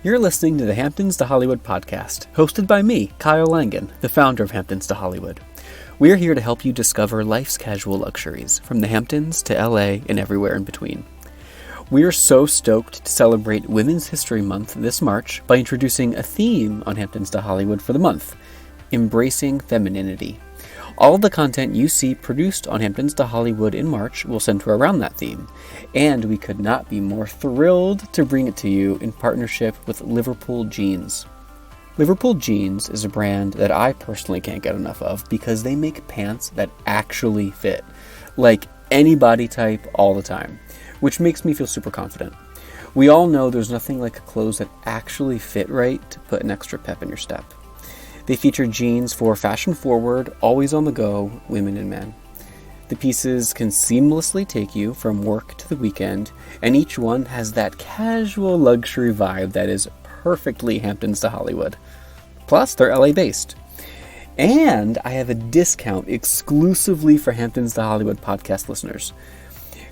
You're listening to the Hamptons to Hollywood podcast, hosted by me, Kyle Langan, the founder of Hamptons to Hollywood. We're here to help you discover life's casual luxuries, from the Hamptons to LA and everywhere in between. We are so stoked to celebrate Women's History Month this March by introducing a theme on Hamptons to Hollywood for the month, Embracing Femininity. All of the content you see produced on Hamptons to Hollywood in March will center around that theme, and we could not be more thrilled to bring it to you in partnership with Liverpool Jeans. Liverpool Jeans is a brand that I personally can't get enough of because they make pants that actually fit, like any body type all the time, which makes me feel super confident. We all know there's nothing like clothes that actually fit right to put an extra pep in your step. They feature jeans for fashion-forward, always-on-the-go women and men. The pieces can seamlessly take you from work to the weekend, and each one has that casual luxury vibe that is perfectly Hamptons to Hollywood. Plus, they're LA-based. And I have a discount exclusively for Hamptons to Hollywood podcast listeners.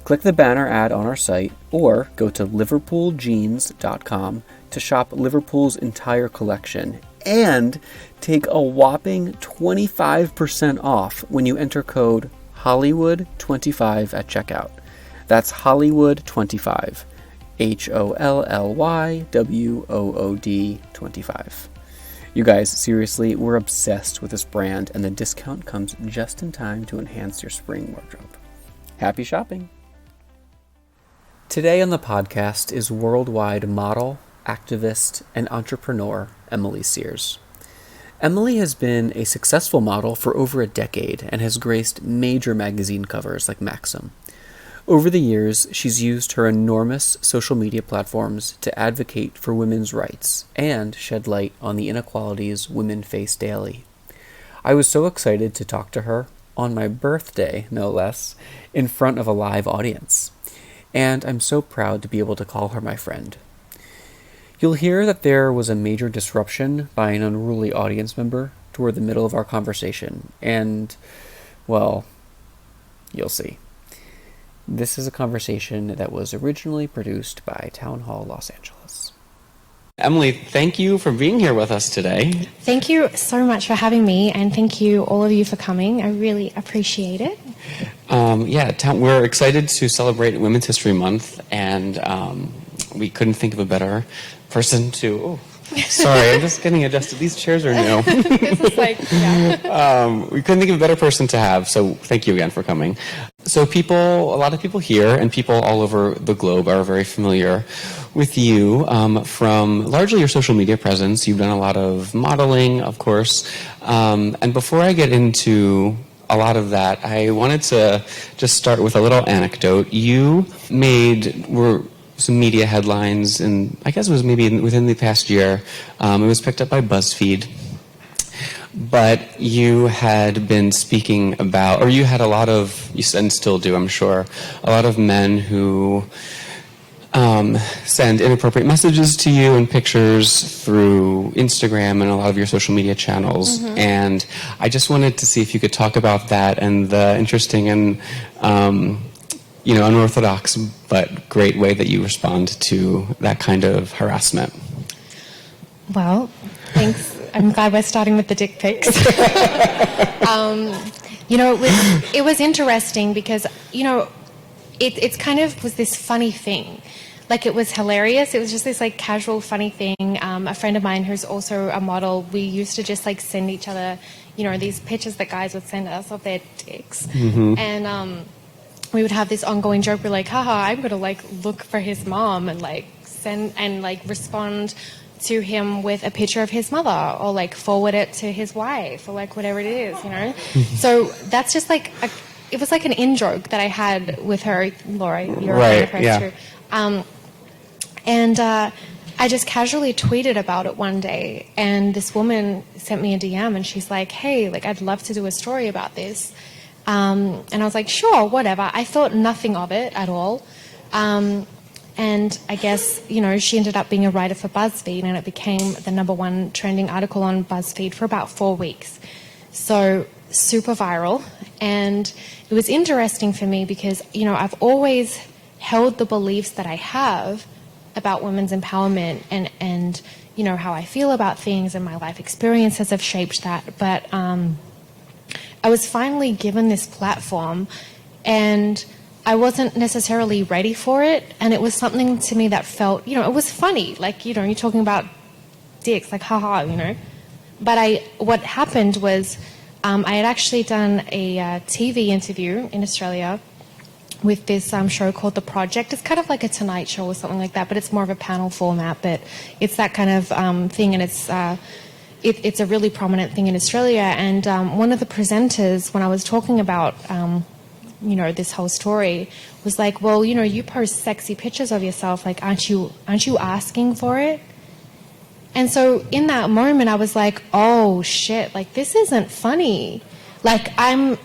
Click the banner ad on our site, or go to liverpooljeans.com to shop Liverpool's entire collection, and take a whopping 25% off when you enter code Hollywood25 at checkout. That's Hollywood25. HOLLYWOOD 25. You guys, seriously, we're obsessed with this brand, and the discount comes just in time to enhance your spring wardrobe. Happy shopping! Today on the podcast is worldwide model, activist, and entrepreneur Emily Sears. Emily has been a successful model for over a decade and has graced major magazine covers like Maxim. Over the years, she's used her enormous social media platforms to advocate for women's rights and shed light on the inequalities women face daily. I was so excited to talk to her, on my birthday no less, in front of a live audience. And I'm so proud to be able to call her my friend. You'll hear that there was a major disruption by an unruly audience member toward the middle of our conversation, and, well, you'll see. This is a conversation that was originally produced by Town Hall Los Angeles. Emily, thank you for being here with us today. Thank you so much for having me, and thank you all of you for coming. I really appreciate it. We're excited to celebrate Women's History Month, and we couldn't think of a better person to... Oh, sorry, I'm just getting adjusted. These chairs are new. This is like, yeah. We couldn't think of a better person to have, so thank you again for coming. So a lot of people here and people all over the globe are very familiar with you from largely your social media presence. You've done a lot of modeling, of course. And before I get into a lot of that, I wanted to just start with a little anecdote. You were some media headlines, and I guess it was maybe within the past year. It was picked up by BuzzFeed. But you had been speaking about, or you had a lot of, and still do, I'm sure, a lot of men who send inappropriate messages to you and pictures through Instagram and a lot of your social media channels. Mm-hmm. And I just wanted to see if you could talk about that and the interesting and unorthodox but great way that you respond to that kind of harassment. Well, thanks. I'm glad we're starting with the dick pics. It was interesting because, it's kind of was this funny thing. Like, it was hilarious. It was just this, like, casual, funny thing. A friend of mine who's also a model, we used to just, like, send each other, these pictures that guys would send us of their dicks. Mm-hmm. And we would have this ongoing joke. We're like, haha, I'm going to, like, look for his mom and, like, send and, like, respond to him with a picture of his mother, or, like, forward it to his wife, or, like, whatever it is, Mm-hmm. So that's just, like, it was like an in-joke that I had with her. Laura, you're right, a yeah. Too. I just casually tweeted about it one day, and this woman sent me a DM, and she's like, hey, like, I'd love to do a story about this. And I was like, sure, whatever. I thought nothing of it at all. And I guess, she ended up being a writer for BuzzFeed, and it became the #1 trending article on BuzzFeed for about 4 weeks. So super viral. And it was interesting for me because, I've always held the beliefs that I have, about women's empowerment and you know, how I feel about things, and my life experiences have shaped that. But I was finally given this platform, and I wasn't necessarily ready for it, and it was something to me that felt, you know, it was funny. Like, you know, you're talking about dicks, like, haha, you know. But what happened was I had actually done a TV interview in Australia with this show called The Project. It's kind of like a Tonight Show or something like that, but it's more of a panel format. But it's that kind of thing, and it's a really prominent thing in Australia. And one of the presenters, when I was talking about, you know, this whole story, was like, well, you know, you post sexy pictures of yourself. Like, aren't you asking for it? And so in that moment, I was like, oh shit, like, this isn't funny. Like, I'm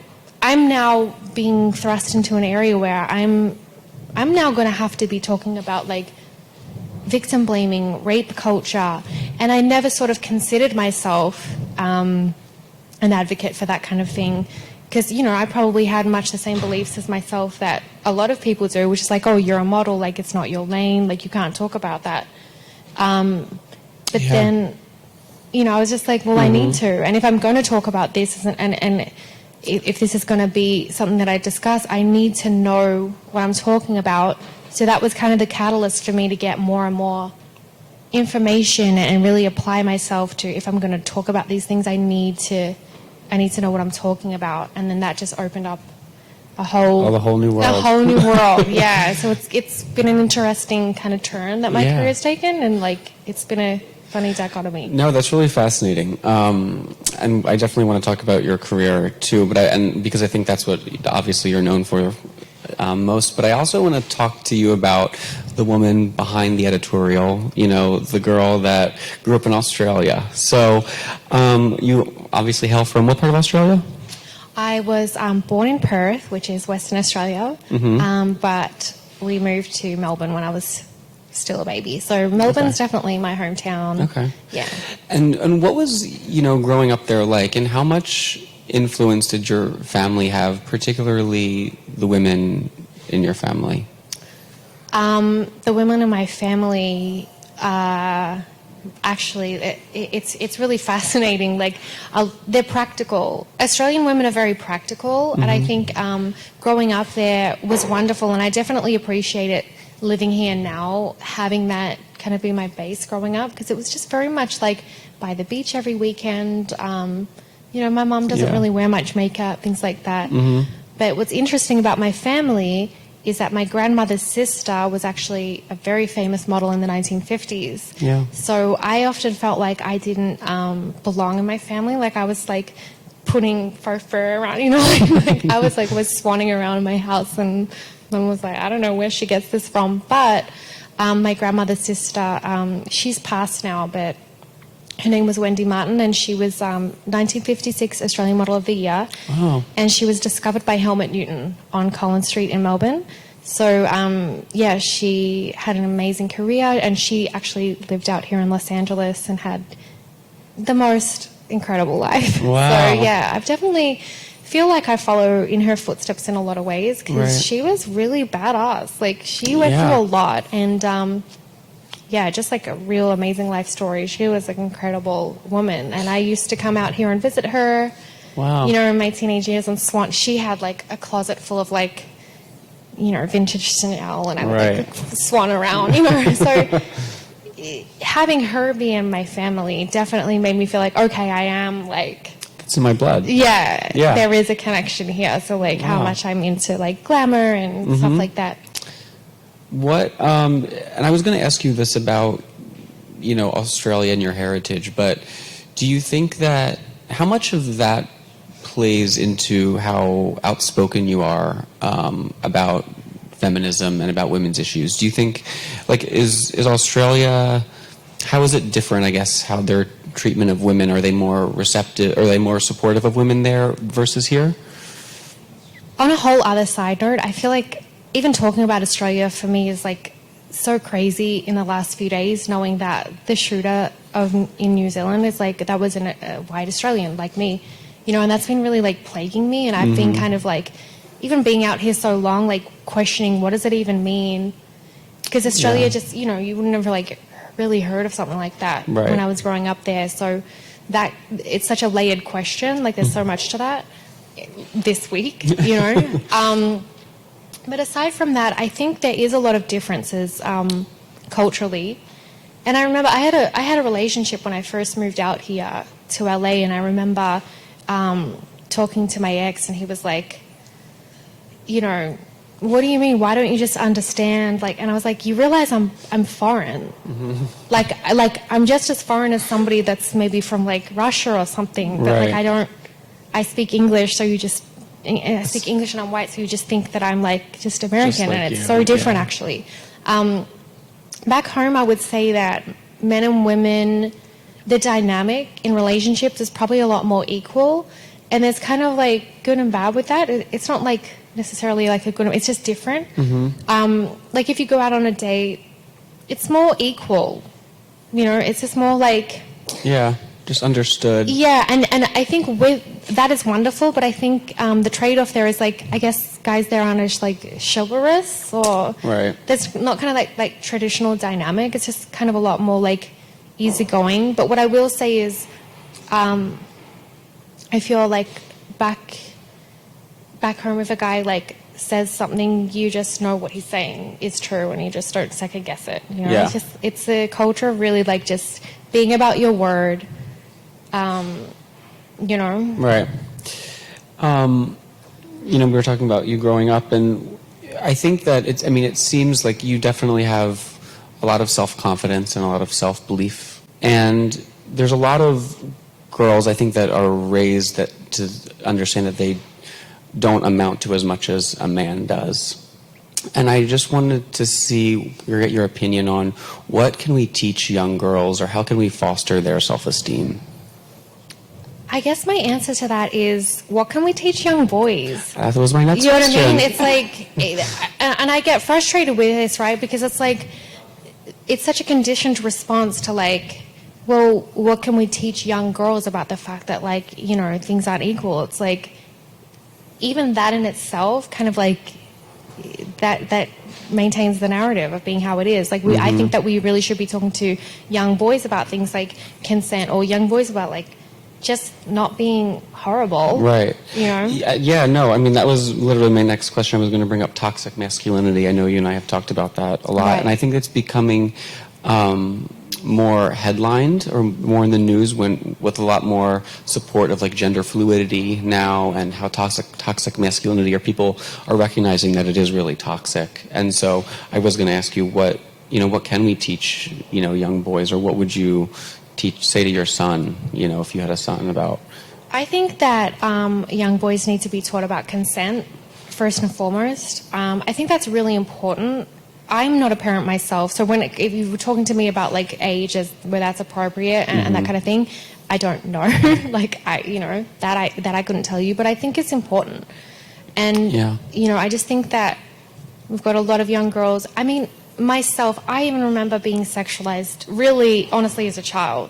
now being thrust into an area where I'm now going to have to be talking about, like, victim blaming, rape culture, and I never sort of considered myself an advocate for that kind of thing, because, you know, I probably had much the same beliefs as myself that a lot of people do, which is like, oh, you're a model, like, it's not your lane, like, you can't talk about that. But then, you know, I was just like, well, I need to, and if I'm going to talk about this, and if this is going to be something that I discuss, I need to know what I'm talking about. So that was kind of the catalyst for me to get more and more information and really apply myself to, if I'm going to talk about these things, I need to know what I'm talking about. And then that just opened up a whole new world. A whole new world, yeah. So it's been an interesting kind of turn that my career has taken, and, like, it's been a funny dichotomy. No, that's really fascinating, and I definitely want to talk about your career too. But because I think that's what obviously you're known for most. But I also want to talk to you about the woman behind the editorial. You know, the girl that grew up in Australia. So you obviously hail from what part of Australia? I was born in Perth, which is Western Australia, but we moved to Melbourne when I was still a baby. So Melbourne's definitely my hometown. Okay. Yeah. And what was, you know, growing up there like, and how much influence did your family have, particularly the women in your family? The women in my family, actually, it's really fascinating. Like, they're practical. Australian women are very practical, and I think growing up there was wonderful, and I definitely appreciate it living here now, having that kind of be my base growing up, because it was just very much like by the beach every weekend. You know, my mom doesn't really wear much makeup, things like that. But what's interesting about my family is that my grandmother's sister was actually a very famous model in the 1950s. Yeah. So I often felt like I didn't belong in my family. Like, I was like putting fur around, you know, like I was swanning around in my house, and mom was like, I don't know where she gets this from. But my grandmother's sister, she's passed now, but her name was Wendy Martin, and she was 1956 Australian Model of the Year. Wow. And she was discovered by Helmut Newton on Collins Street in Melbourne. So, she had an amazing career, and she actually lived out here in Los Angeles and had the most incredible life. Wow. So, I've definitely feel like I follow in her footsteps in a lot of ways, because she was really badass. Like, she went through a lot, and just like a real amazing life story. She was an incredible woman, and I used to come out here and visit her. Wow. You know, in my teenage years, and she had like a closet full of, like, you know, vintage Chanel, and I would like swan around, you know. So having her be in my family definitely made me feel like, okay, I am like, it's in my blood. Yeah, there is a connection here. So, like, how much I'm into, like, glamour and stuff like that. What, and I was going to ask you this about, you know, Australia and your heritage, but do you think that, how much of that plays into how outspoken you are about feminism and about women's issues? Do you think, like, is Australia, how is it different, I guess, how their treatment of women? Are they more receptive, are they more supportive of women there versus here? On a whole other side note, I feel like even talking about Australia for me is like so crazy in the last few days, knowing that the shooter in New Zealand is like, that was a white Australian like me, you know, and that's been really like plaguing me. And I've been kind of like, even being out here so long, like questioning, what does it even mean? because Australia just, you know, you wouldn't have like really heard of something like that when I was growing up there. So that it's such a layered question. Like there's so much to that this week, you know. But aside from that, I think there is a lot of differences culturally. And I remember I had a relationship when I first moved out here to LA, and I remember talking to my ex, and he was like, you know, what do you mean? Why don't you just understand? Like, and I was like, you realize I'm foreign. Like I'm just as foreign as somebody that's maybe from like Russia or something. But like I speak English, so you just. I speak English and I'm white, so you just think that I'm like just American, just like and it's so different actually. Back home, I would say that men and women, the dynamic in relationships is probably a lot more equal, and there's kind of like good and bad with that. It's not like necessarily like a good, it's just different. Like if you go out on a date, it's more equal, you know, it's just more like... Yeah. Just understood. Yeah, and I think with that is wonderful, but I think the trade-off there is like, I guess guys there aren't as like chivalrous, or there's not kind of like traditional dynamic. It's just kind of a lot more like easygoing. But what I will say is, I feel like back home, if a guy like says something, you just know what he's saying is true, and you just don't second guess it. You know, it's a culture of really like just being about your word. You know. Right. You know, we were talking about you growing up, and I think that it seems like you definitely have a lot of self-confidence and a lot of self-belief. And there's a lot of girls, I think, that are raised to understand that they don't amount to as much as a man does. And I just wanted to get your opinion on what can we teach young girls, or how can we foster their self-esteem? I guess my answer to that is, what can we teach young boys? That was my next question. You know question. what I mean? It's like, and I get frustrated with this, right? Because it's like, it's such a conditioned response to like, well, what can we teach young girls about the fact that like, you know, things aren't equal? It's like, even that in itself kind of like, that maintains the narrative of being how it is. Like, I think that we really should be talking to young boys about things like consent, or young boys about like, just not being horrible. Right. You know? Yeah, no, I mean, that was literally my next question. I was going to bring up toxic masculinity. I know you and I have talked about that a lot. Right. And I think it's becoming more headlined, or more in the news, with a lot more support of like gender fluidity now, and how toxic masculinity, or people are recognizing that it is really toxic. And so I was going to ask you, what can we teach, you know, young boys, or what would you say to your son, you know, if you had a son, about? I think that young boys need to be taught about consent first and foremost. I think that's really important. I'm not a parent myself, so if you were talking to me about like age as where that's appropriate and that kind of thing, I don't know. Like that I couldn't tell you, but I think it's important. And you know, I just think that we've got a lot of young girls. I mean, myself, I even remember being sexualized really honestly as a child,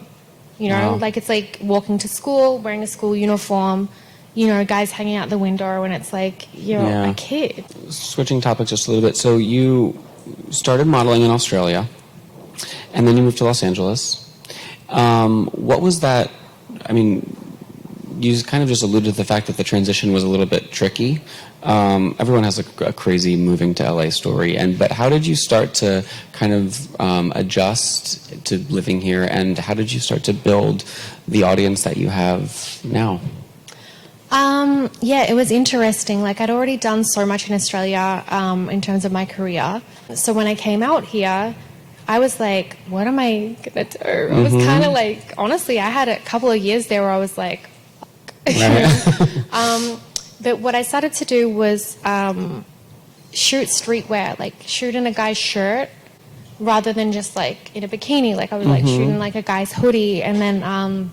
you know. Like it's like walking to school wearing a school uniform, you know, guys hanging out the window, and it's like you're a kid. Switching topics just a little bit, so you started modeling in Australia, and then you moved to Los Angeles. What was that? I mean, you kind of just alluded to the fact that the transition was a little bit tricky. Everyone has a crazy moving to LA story, but how did you start to kind of adjust to living here, and how did you start to build the audience that you have now? Yeah, it was interesting. Like, I'd already done so much in Australia in terms of my career. So when I came out here, I was like, what am I going to do? I was kind of like, honestly, I had a couple of years there where I was like, right. But what I started to do was shoot streetwear, like shoot in a guy's shirt rather than just like in a bikini. Like I was like shooting like a guy's hoodie, and then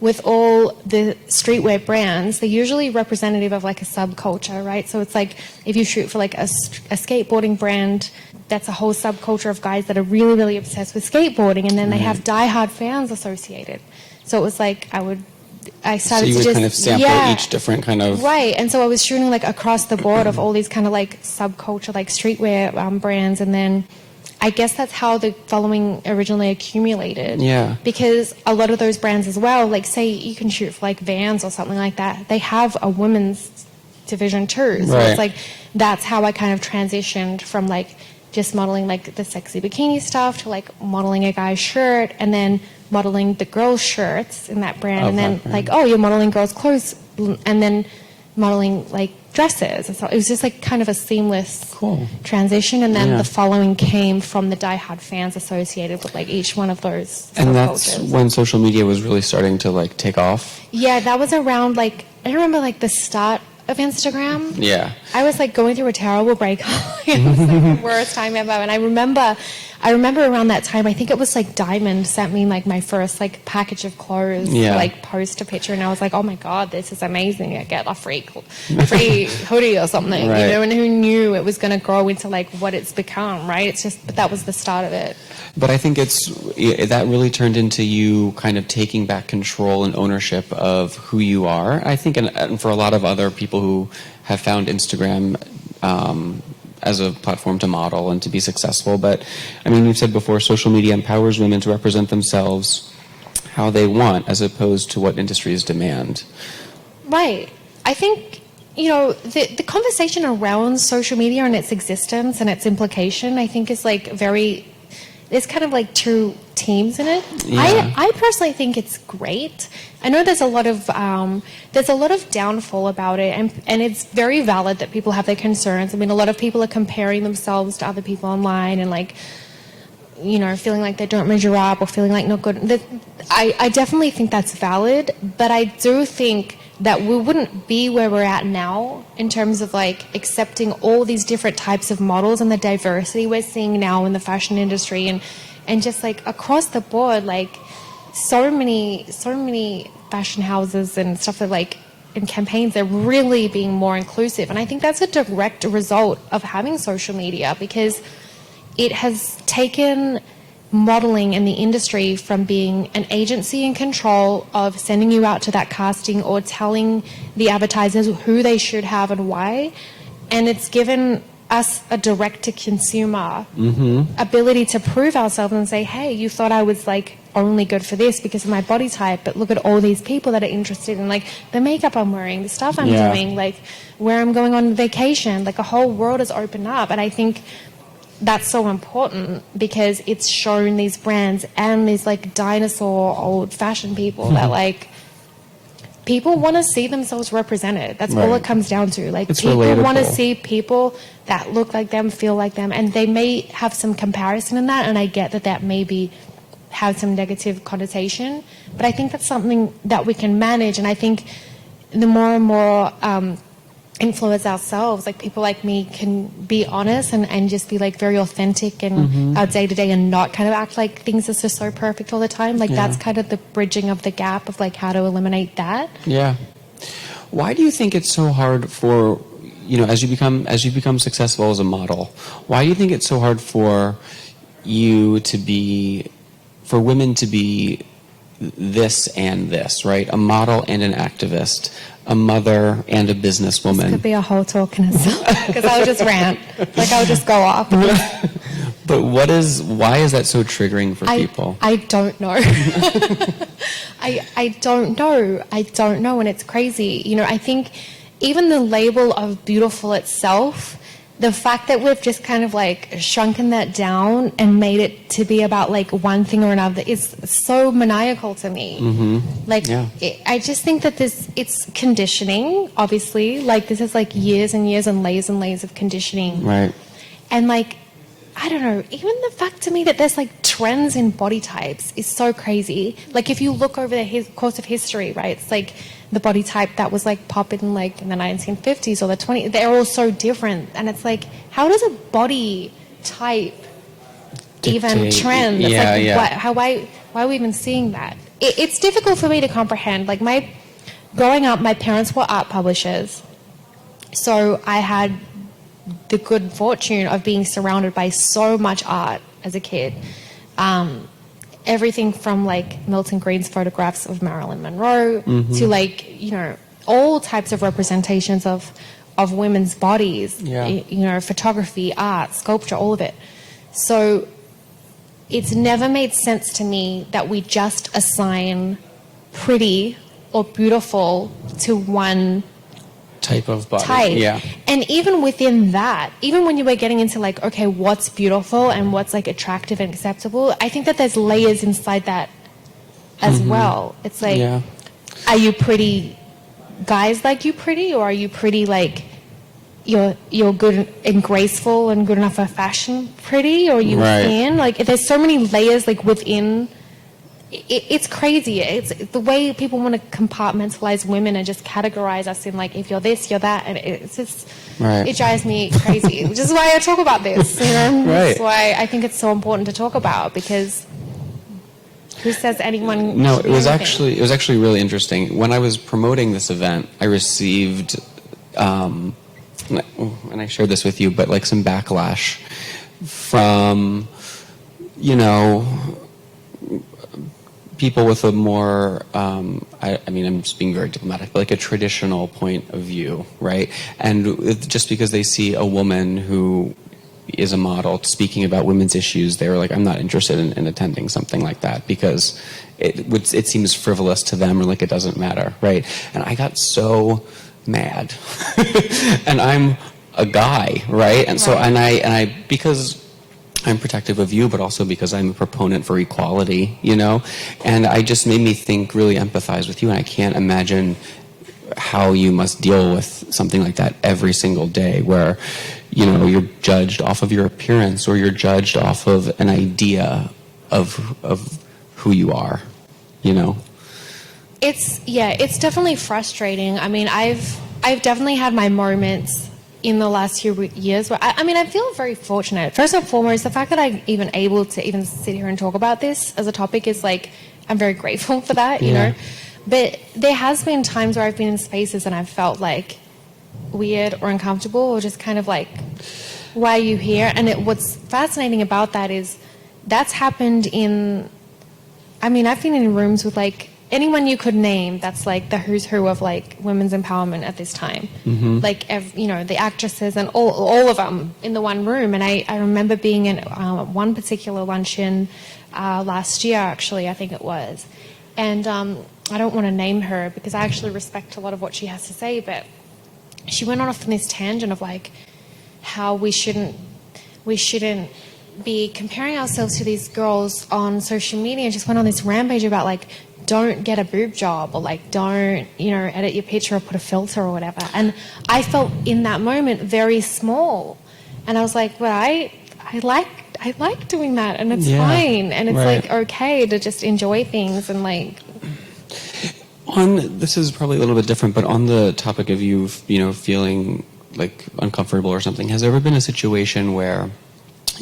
with all the streetwear brands, they're usually representative of like a subculture, right? So it's like if you shoot for like a skateboarding brand, that's a whole subculture of guys that are really, really obsessed with skateboarding, and then they have diehard fans associated. So it was like I started so you to would just kind of sample each different kind of... Right, and so I was shooting like across the board of all these kind of like subculture, like streetwear brands, and then I guess that's how the following originally accumulated. Yeah. Because a lot of those brands as well, like say you can shoot for like Vans or something like that, they have a women's division too. So Right. it's like that's how I kind of transitioned from like just modeling like the sexy bikini stuff to like modeling a guy's shirt and then modeling the girls' shirts in that brand, and then like, oh, you're modeling girls' clothes, and then modeling like dresses. So it was just like kind of a seamless transition, and then the following came from the diehard fans associated with like each one of those. And that's when social media was really starting to like take off. Yeah, that was around like I remember like the start of Instagram. Yeah. I was like going through a terrible breakup. It was like the worst time ever. And I remember around that time, I think it was like Diamond sent me like my first like package of clothes to like post a picture, and I was like, oh my God, this is amazing. I get a free hoodie or something, right. you know, and who knew it was going to grow into like what it's become, right? It's just, but that was the start of it. But I think that really turned into you kind of taking back control and ownership of who you are. I think, and for a lot of other people who have found Instagram as a platform to model and to be successful. But, I mean, you've said before, social media empowers women to represent themselves how they want as opposed to what industries demand. Right. I think, you know, the conversation around social media and its existence and its implication, I think is like there's kind of like two teams in it. Yeah. I personally think it's great. I know there's a lot of downfall about it, and it's very valid that people have their concerns. I mean, a lot of people are comparing themselves to other people online and like, you know, feeling like they don't measure up or feeling like not good. I definitely think that's valid, but I do think that we wouldn't be where we're at now in terms of like accepting all these different types of models and the diversity we're seeing now in the fashion industry, and just like across the board, like so many fashion houses and stuff that like in campaigns, they're really being more inclusive. And I think that's a direct result of having social media, because it has taken modeling in the industry from being an agency in control of sending you out to that casting or telling the advertisers who they should have and why, and it's given us a direct-to-consumer ability to prove ourselves and say, hey, you thought I was like only good for this because of my body type, but look at all these people that are interested in like the makeup I'm wearing, the stuff I'm doing, like where I'm going on vacation. Like a whole world has opened up, and I think that's so important because it's shown these brands and these like dinosaur old-fashioned people that like people want to see themselves represented. That's all it comes down to. Like it's people relatable. want to see people that look like them, feel like them, and they may have some comparison in that, and I get that maybe have some negative connotation, but I think that's something that we can manage. And I think the more and more influence ourselves, like people like me can be honest and just be like very authentic in our day-to-day and not kind of act like things are just so perfect all the time. Like that's kind of the bridging of the gap of like how to eliminate that. Yeah. Why do you think it's so hard for, you know, as you become successful as a model, why do you think it's so hard for women to be this and this, right? A model and an activist, a mother and a businesswoman. This could be a whole talk in itself, because I would just rant. Like I would just go off. But why is that so triggering for people? I don't know. I don't know, and it's crazy. You know, I think even the label of beautiful itself, the fact that we've just kind of like shrunken that down and made it to be about like one thing or another is so maniacal to me. I just think that it's conditioning, obviously. Like this is like years and years and layers of conditioning. Right. And like, I don't know, even the fact to me that there's like trends in body types is so crazy. Like if you look over the course of history, right, it's like the body type that was like popping like in the 1950s or the 20s, they're all so different. And it's like, how does a body type even trend? Why are we even seeing that? It's difficult for me to comprehend. Like growing up, my parents were art publishers. So I had the good fortune of being surrounded by so much art as a kid. And everything from like Milton Green's photographs of Marilyn Monroe to like, you know, all types of representations of women's bodies, you know, photography, art, sculpture, all of it. So it's never made sense to me that we just assign pretty or beautiful to one type of body. Yeah. And even within that, even when you were getting into like, okay, what's beautiful and what's like attractive and acceptable, I think that there's layers inside that as well. It's like, are you pretty, guys like you pretty, or are you pretty like you're good and graceful and good enough for fashion pretty, or are you thin? Like there's so many layers like within. It's crazy. It's the way people want to compartmentalize women and just categorize us in like, if you're this, you're that, and it's just it drives me crazy. Which is why I talk about this. You know, that's why I think it's so important to talk about, because who says anyone? No, it was actually really interesting. When I was promoting this event, I received, and I shared this with you, but like some backlash from, you know, people with a more, I mean, I'm just being very diplomatic, but like a traditional point of view, right? And just because they see a woman who is a model speaking about women's issues, they were like, I'm not interested in attending something like that because it seems frivolous to them, or like it doesn't matter, right? And I got so mad. And I'm a guy, right? And so, and I, because I'm protective of you, but also because I'm a proponent for equality, you know? And I just made me think, really empathize with you, and I can't imagine how you must deal with something like that every single day, where, you know, you're judged off of your appearance, or you're judged off of an idea of who you are, you know? It's definitely frustrating. I mean, I've definitely had my moments in the last few years where I mean, I feel very fortunate. First and foremost, the fact that I'm even able to even sit here and talk about this as a topic is like, I'm very grateful for that, you know? But there has been times where I've been in spaces and I've felt like weird or uncomfortable, or just kind of like, why are you here? And what's fascinating about that is that's happened in, I mean, I've been in rooms with like anyone you could name that's like the who's who of like women's empowerment at this time. Like, you know, the actresses and all of them in the one room. And I remember being in one particular luncheon last year, actually, I think it was. And I don't want to name her because I actually respect a lot of what she has to say, but she went off on this tangent of like how we shouldn't be comparing ourselves to these girls on social media, and just went on this rampage about like, don't get a boob job, or like, don't, you know, edit your picture or put a filter or whatever. And I felt in that moment very small, and I was like, well, I like doing that, and it's fine, and it's like okay to just enjoy things. And like, this is probably a little bit different, but on the topic of you know, feeling like uncomfortable or something, has there ever been a situation where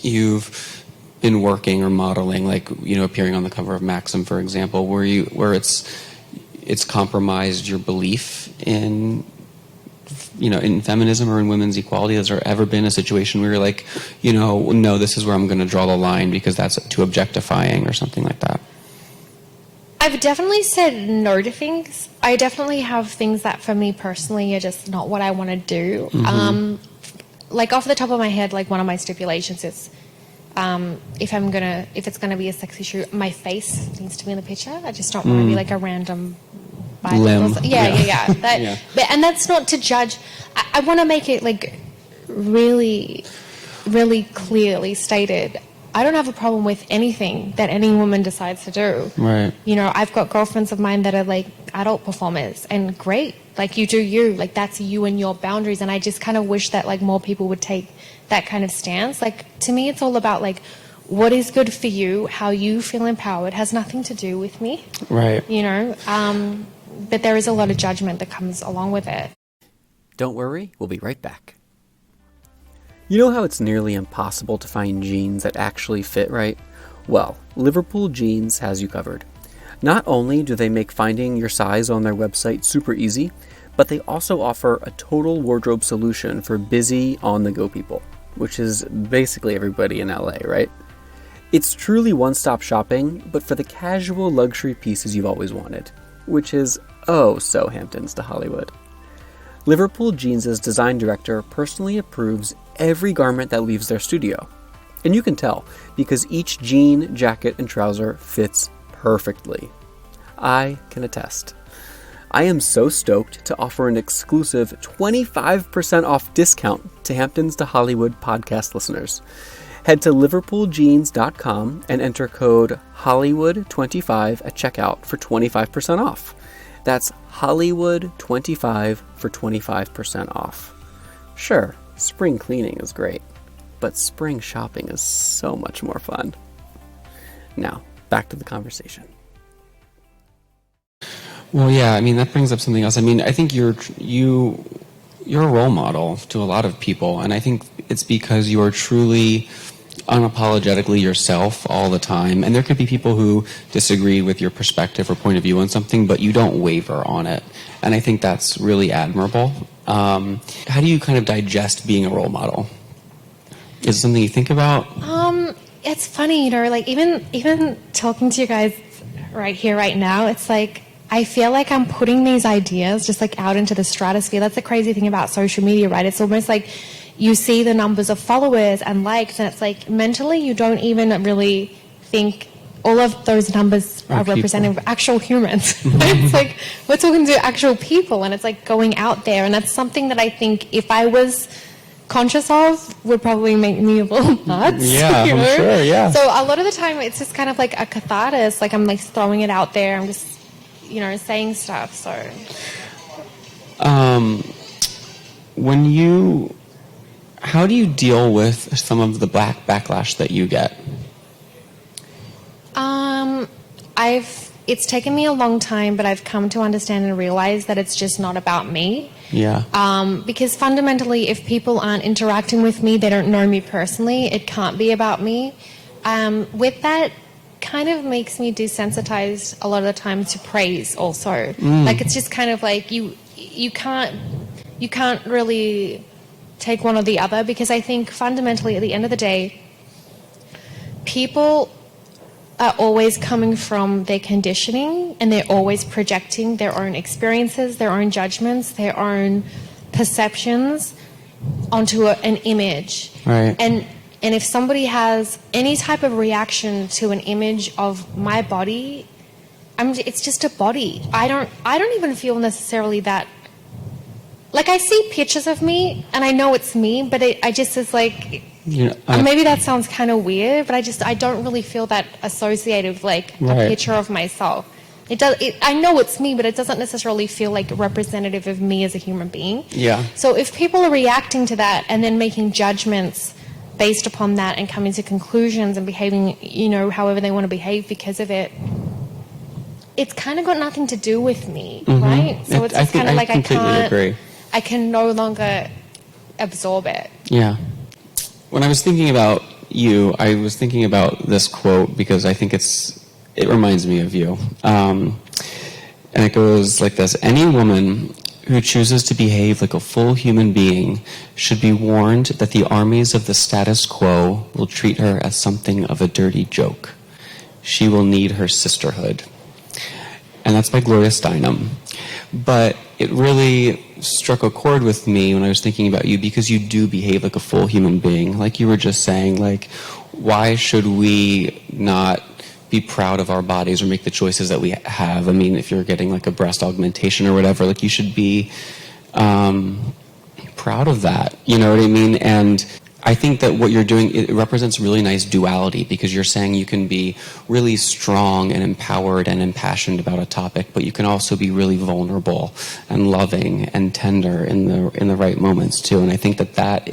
you've been working or modeling, like, you know, appearing on the cover of Maxim, for example, where it's compromised your belief in, you know, in feminism or in women's equality? Has there ever been a situation where you're like, you know, no, this is where I'm going to draw the line because that's too objectifying or something like that? I've definitely said no to things. I definitely have things that for me personally are just not what I want to do. Like off the top of my head, like one of my stipulations is, if it's gonna be a sexy shoot, my face needs to be in the picture. I just don't want to be like a random limb. Yeah. And that's not to judge. I want to make it like really, really clearly stated. I don't have a problem with anything that any woman decides to do. Right. You know, I've got girlfriends of mine that are like adult performers, and great. Like, you do you. Like, that's you and your boundaries. And I just kind of wish that like more people would take that kind of stance. Like, to me, it's all about like, what is good for you, how you feel empowered, has nothing to do with me. Right. You know, but there is a lot of judgment that comes along with it. Don't worry, we'll be right back. You know how it's nearly impossible to find jeans that actually fit right? Well, Liverpool Jeans has you covered. Not only do they make finding your size on their website super easy, but they also offer a total wardrobe solution for busy, on-the-go people, which is basically everybody in LA, right? It's truly one-stop shopping, but for the casual luxury pieces you've always wanted, which is oh so Hamptons to Hollywood. Liverpool Jeans' design director personally approves every garment that leaves their studio. And you can tell, because each jean, jacket, and trouser fits perfectly. I can attest. I am so stoked to offer an exclusive 25% off discount to Hamptons to Hollywood podcast listeners. Head to liverpooljeans.com and enter code Hollywood25 at checkout for 25% off. That's Hollywood25 for 25% off. Sure, spring cleaning is great, but spring shopping is so much more fun. Now, back to the conversation. Well, yeah, I mean, that brings up something else. I mean, I think you're a role model to a lot of people, and I think it's because you are truly unapologetically yourself all the time. And there could be people who disagree with your perspective or point of view on something, but you don't waver on it. And I think that's really admirable. How do you kind of digest being a role model? Is it something you think about? It's funny, like even talking to you guys right here, right now, it's like I feel like I'm putting these ideas just like out into the stratosphere. That's the crazy thing about social media, right? It's almost like you see the numbers of followers and likes, and it's like mentally you don't even really think all of those numbers are representative of actual humans. It's like we're talking to actual people, and it's like going out there, and that's something that I think if I was conscious of would probably make me a little nuts. Yeah, I'm sure, yeah. So a lot of the time it's just kind of like a catharsis, like I'm like throwing it out there, I'm just, saying stuff, so. How do you deal with some of the backlash that you get? It's taken me a long time, but I've come to understand and realize that it's just not about me. Yeah. Because fundamentally, if people aren't interacting with me, they don't know me personally, it can't be about me. With that, kind of makes me desensitized a lot of the time to praise also. Like it's just kind of like you can't really take one or the other, because I think fundamentally at the end of the day, people are always coming from their conditioning, and they're always projecting their own experiences, their own judgments, their own perceptions onto an image. Right. And if somebody has any type of reaction to an image of my body, it's just a body. I don't even feel necessarily that. Like, I see pictures of me, and I know it's me, but I just is like, maybe that sounds kind of weird, but I don't really feel that associated with, like, a picture of myself. I know it's me, but it doesn't necessarily feel, like, representative of me as a human being. Yeah. So if people are reacting to that and then making judgments based upon that and coming to conclusions and behaving, however they want to behave because of it, it's kind of got nothing to do with me, right? So it's just kind of like I can no longer absorb it. Yeah. When I was thinking about you, I was thinking about this quote because I think it reminds me of you. And it goes like this: any woman who chooses to behave like a full human being should be warned that the armies of the status quo will treat her as something of a dirty joke. She will need her sisterhood. And that's by Gloria Steinem. But it really struck a chord with me when I was thinking about you, because you do behave like a full human being. Like you were just saying, like, why should we not be proud of our bodies or make the choices that we have? I mean, if you're getting like a breast augmentation or whatever, like you should be proud of that. You know what I mean? And I think that what you're doing, it represents really nice duality, because you're saying you can be really strong and empowered and impassioned about a topic, but you can also be really vulnerable and loving and tender in the right moments too. And I think that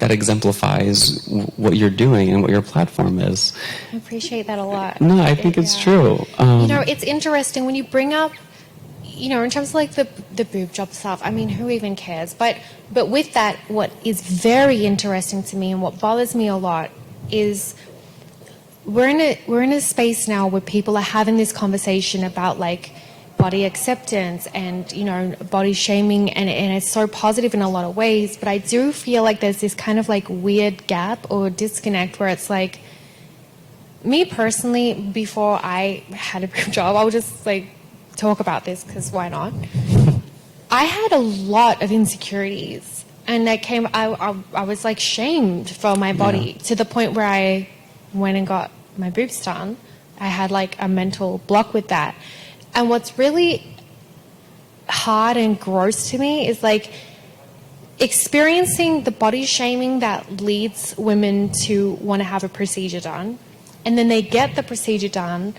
exemplifies what you're doing and what your platform is. I appreciate that a lot. No, I think it's true. It's interesting when you bring up, in terms of like the boob job stuff, I mean, who even cares? But with that, what is very interesting to me and what bothers me a lot is we're in a space now where people are having this conversation about like body acceptance and, body shaming, and it's so positive in a lot of ways, but I do feel like there's this kind of like weird gap or disconnect where it's like, me personally, before I had a boob job, I'll just like talk about this because why not? I had a lot of insecurities, and I was like shamed for my body to the point where I went and got my boobs done. I had like a mental block with that. And what's really hard and gross to me is like experiencing the body shaming that leads women to want to have a procedure done. And then they get the procedure done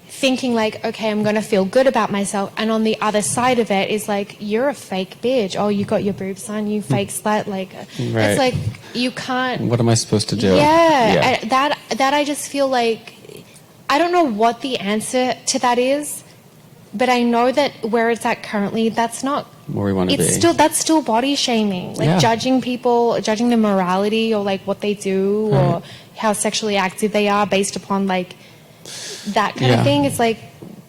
thinking like, okay, I'm going to feel good about myself. And on the other side of it is like, you're a fake bitch. Oh, you got your boobs done, you fake slut. Like, it's like, you can't. What am I supposed to do? Yeah. That I just feel like, I don't know what the answer to that is, but I know that where it's at currently, that's not where we want to be. That's still body shaming, like judging people, judging their morality or like what they do or how sexually active they are based upon like that kind of thing. It's like,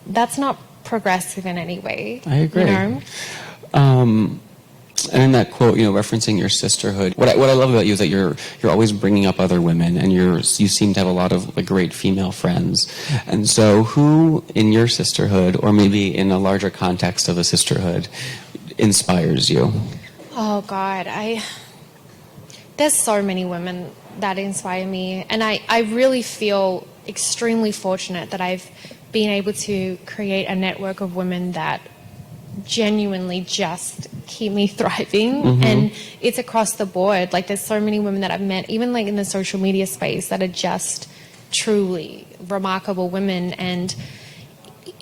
that's not progressive in any way. I agree. You know? And in that quote, referencing your sisterhood, what I love about you is that you're always bringing up other women, and you seem to have a lot of like great female friends. And so, who in your sisterhood, or maybe in a larger context of a sisterhood, inspires you? Oh God, there's so many women that inspire me, and I really feel extremely fortunate that I've been able to create a network of women that genuinely just keep me thriving. And it's across the board. Like, there's so many women that I've met, even like in the social media space, that are just truly remarkable women. And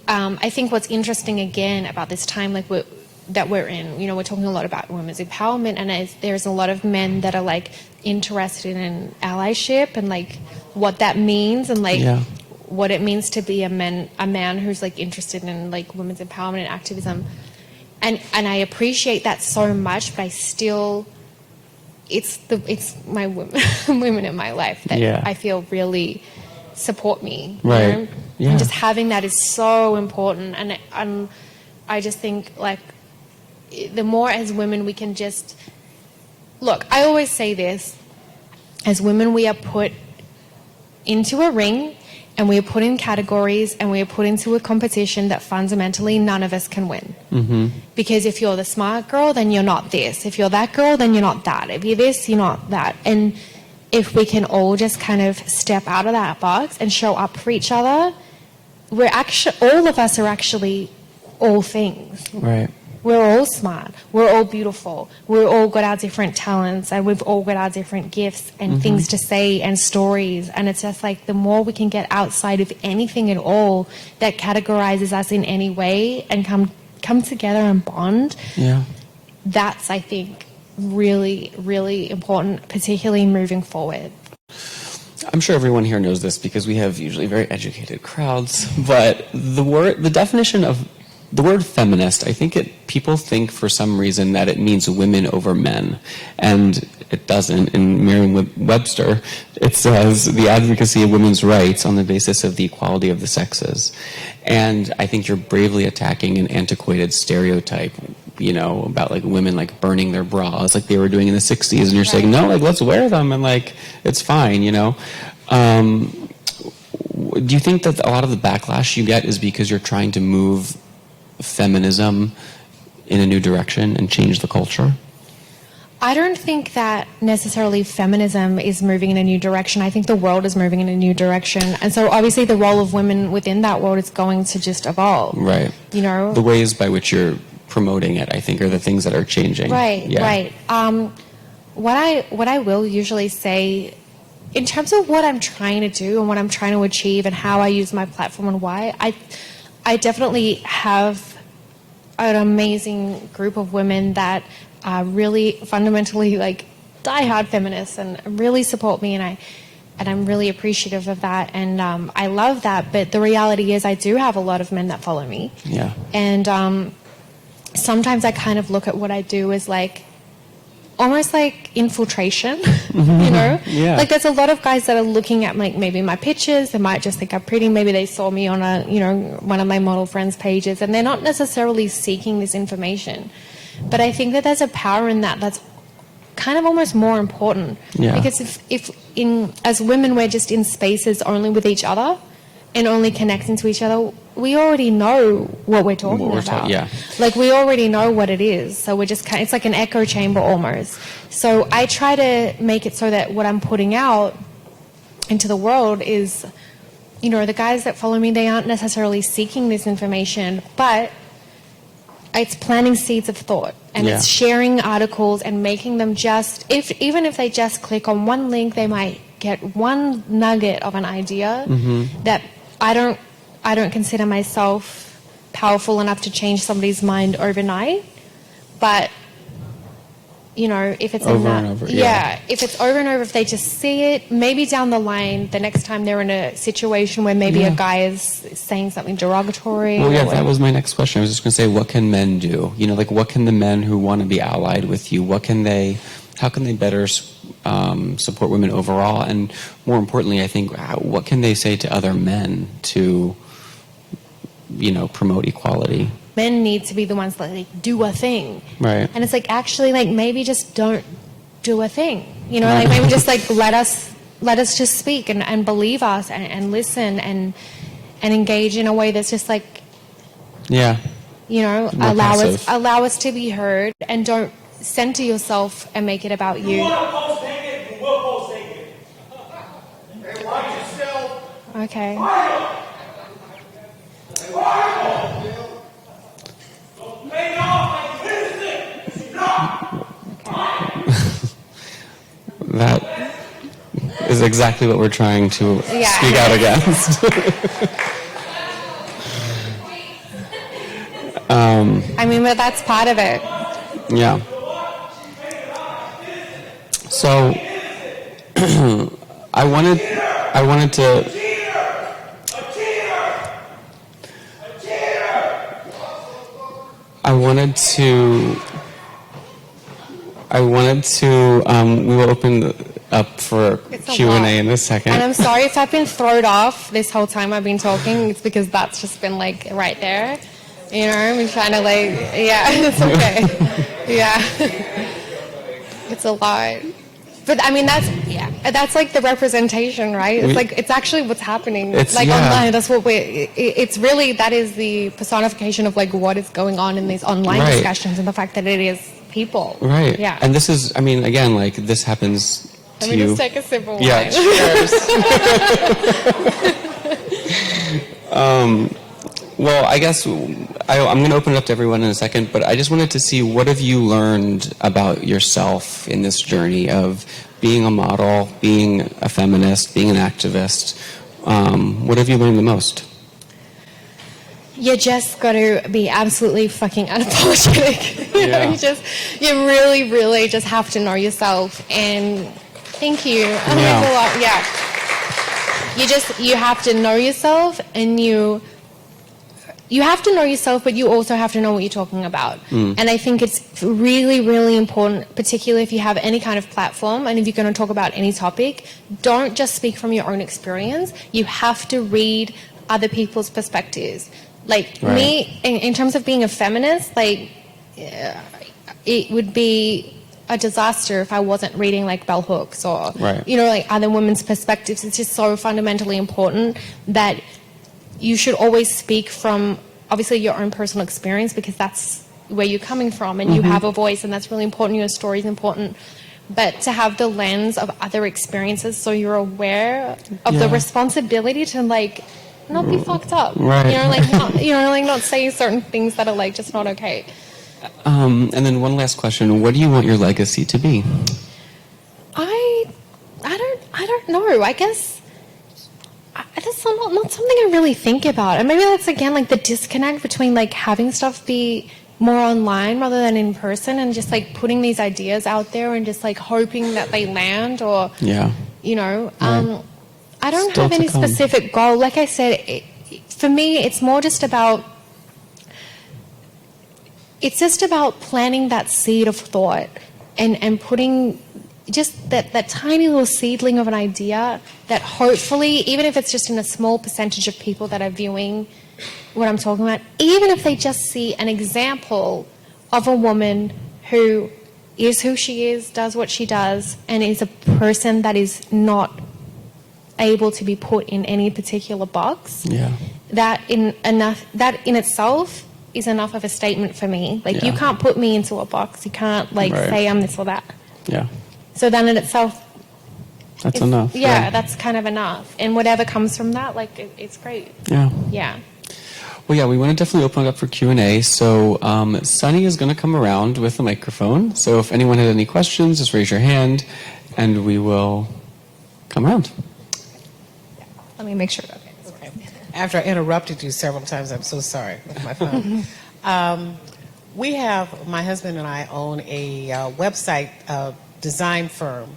I think what's interesting again about this time that we're in, we're talking a lot about women's empowerment, and there's a lot of men that are like interested in allyship and like what that means, and like what it means to be a man who's like interested in like women's empowerment and activism. And I appreciate that so much, but I still, it's my women in my life that I feel really support me. Right. Yeah. And just having that is so important. And I just think like the more as women we can just, look, I always say this, as women we are put into a ring, and we are put in categories, and we are put into a competition that fundamentally none of us can win. Because if you're the smart girl, then you're not this. If you're that girl, then you're not that. If you're this, you're not that. And if we can all just kind of step out of that box and show up for each other, all of us are actually all things. Right. We're all smart. We're all beautiful. We've all got our different talents, and we've all got our different gifts and things to say and stories. And it's just like the more we can get outside of anything at all that categorizes us in any way and come together and bond. Yeah. That's, I think, really, really important, particularly moving forward. I'm sure everyone here knows this because we have usually very educated crowds, but the definition of the word feminist, I think people think for some reason that it means women over men, and it doesn't. In Merriam-Webster, it says the advocacy of women's rights on the basis of the equality of the sexes. And I think you're bravely attacking an antiquated stereotype, about like women like burning their bras like they were doing in the 60s, and you're saying, no, like let's wear them and like it's fine, Do you think that a lot of the backlash you get is because you're trying to move feminism in a new direction and change the culture? I don't think that necessarily feminism is moving in a new direction. I think the world is moving in a new direction. And so obviously the role of women within that world is going to just evolve. Right. The ways by which you're promoting it, I think, are the things that are changing. Right, right. What I will usually say in terms of what I'm trying to do and what I'm trying to achieve and how I use my platform and why, I definitely have an amazing group of women that are really fundamentally like diehard feminists and really support me, and I'm really appreciative of that, and I love that. But the reality is I do have a lot of men that follow me. Yeah. And sometimes I kind of look at what I do as like almost like infiltration, Yeah. Like there's a lot of guys that are looking at like maybe my pictures, they might just think I'm pretty, maybe they saw me on one of my model friends' pages, and they're not necessarily seeking this information. But I think that there's a power in that that's kind of almost more important. Yeah. Because if as women we're just in spaces only with each other and only connecting to each other, we already know what we're talking about. Yeah. Like, we already know what it is. So we're just it's like an echo chamber almost. So I try to make it so that what I'm putting out into the world is, you know, the guys that follow me, they aren't necessarily seeking this information, but it's planting seeds of thought, and it's sharing articles and making them even if they just click on one link, they might get one nugget of an idea that I don't consider myself powerful enough to change somebody's mind overnight, but you know, if it's over and over, if it's over and over, if they just see it, maybe down the line, the next time they're in a situation where maybe a guy is saying something derogatory. Well, that was my next question. I was just going to say, what can men do? You know, like, what can the men who want to be allied with you, how can they better support women overall? And more importantly, I think, what can they say to other men to, you know, promote equality? Men need to be the ones that like do a thing, right? And it's like, actually, like, maybe just don't do a thing, you know, like maybe just like let us just speak and believe us and listen and engage in a way that's just like, you know, allow us to be heard, and don't center yourself and make it about you. Okay. That is exactly what we're trying to speak out against. I mean, but that's part of it. Yeah. So I wanted to we will open up for Q&A in a second. And I'm sorry if I've been thrown off this whole time I've been talking. It's because that's just been like right there. You know, I've been trying to like, it's okay. It's a lot. But I mean, that's like the representation, right? It's like, it's actually what's happening. It's like online. That's what it's really, that is the personification of like what is going on in these online discussions, and the fact that it is people. Right. Yeah. And this is, I mean, again, like, this happens to you. Let me just take a sip of wine. Yeah, cheers. Well, I guess I'm going to open it up to everyone in a second, but I just wanted to see, what have you learned about yourself in this journey of being a model, being a feminist, being an activist? What have you learned the most? You just got to be absolutely fucking unapologetic. You really, really just have to know yourself. And thank you. That means a lot. Yeah. You have to know yourself, and you have to know yourself, but you also have to know what you're talking about. And I think it's really, really important, particularly if you have any kind of platform and if you're going to talk about any topic, don't just speak from your own experience. You have to read other people's perspectives. Like me, in terms of being a feminist, like it would be a disaster if I wasn't reading like bell hooks or, you know, like other women's perspectives. It's just so fundamentally important that you should always speak from, obviously, your own personal experience, because that's where you're coming from, and you have a voice, and that's really important. Your story is important. But to have the lens of other experiences, so you're aware of the responsibility to, like, not be fucked up. Right. You know, like, not saying certain things that are, like, just not okay. And then one last question. What do you want your legacy to be? I don't know. I guess that's not something I really think about. And maybe that's, again, like the disconnect between like having stuff be more online rather than in person, and just like putting these ideas out there and just like hoping that they land, or, you know, I don't have any specific goal. Like I said, for me, it's more just about, planting that seed of thought and putting just that tiny little seedling of an idea that hopefully, even if it's just in a small percentage of people that are viewing what I'm talking about, even if they just see an example of a woman who is who she is, does what she does, and is a person that is not able to be put in any particular box, that in itself is enough of a statement for me. Like, you can't put me into a box. You can't, like, say I'm this or that. Yeah. So then in itself, that's enough. Yeah, right? That's kind of enough. And whatever comes from that, like, it's great. Yeah. Yeah. Well, yeah, we want to definitely open it up for Q&A. So Sunny is going to come around with the microphone. So if anyone had any questions, just raise your hand, and we will come around. Let me make sure. Okay. After I interrupted you several times, I'm so sorry with my phone. We have, my husband and I own a website design firm,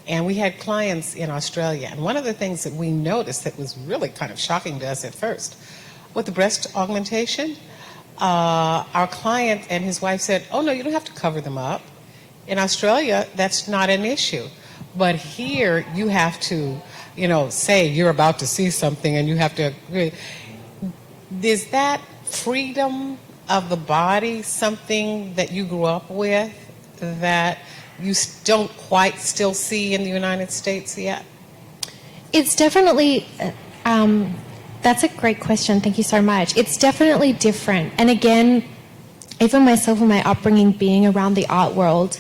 and we had clients in Australia. And one of the things that we noticed that was really kind of shocking to us at first, with the breast augmentation, our client and his wife said, oh, no, you don't have to cover them up. In Australia, that's not an issue. But here, you have to, say you're about to see something and you have to agree. Is that freedom of the body something that you grew up with that you don't quite still see in the United States yet? It's definitely, that's a great question. Thank you so much. It's definitely different. And again, even myself and my upbringing being around the art world,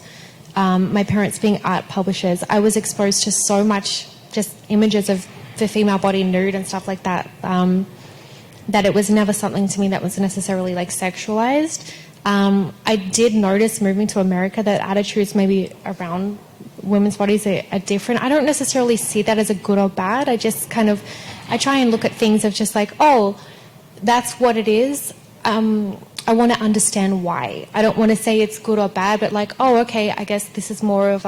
my parents being art publishers, I was exposed to so much just images of the female body nude and stuff like that, that it was never something to me that was necessarily like sexualized. I did notice moving to America that attitudes maybe around women's bodies are different. I don't necessarily see that as a good or bad. I just I try and look at things of just like, oh, that's what it is. I want to understand why. I don't want to say it's good or bad, but like, oh, okay, I guess this is more of,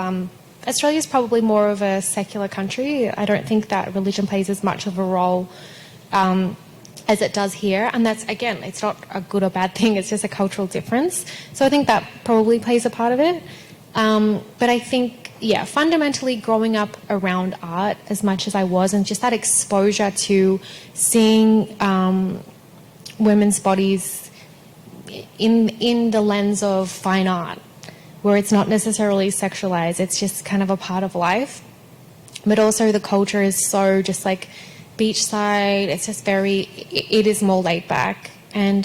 Australia's probably more of a secular country. I don't think that religion plays as much of a role as it does here. And that's, again, it's not a good or bad thing. It's just a cultural difference. So I think that probably plays a part of it. But I think, fundamentally growing up around art as much as I was, and just that exposure to seeing women's bodies in the lens of fine art, where it's not necessarily sexualized, it's just kind of a part of life. But also the culture is so just like beachside, it's just it is more laid back. And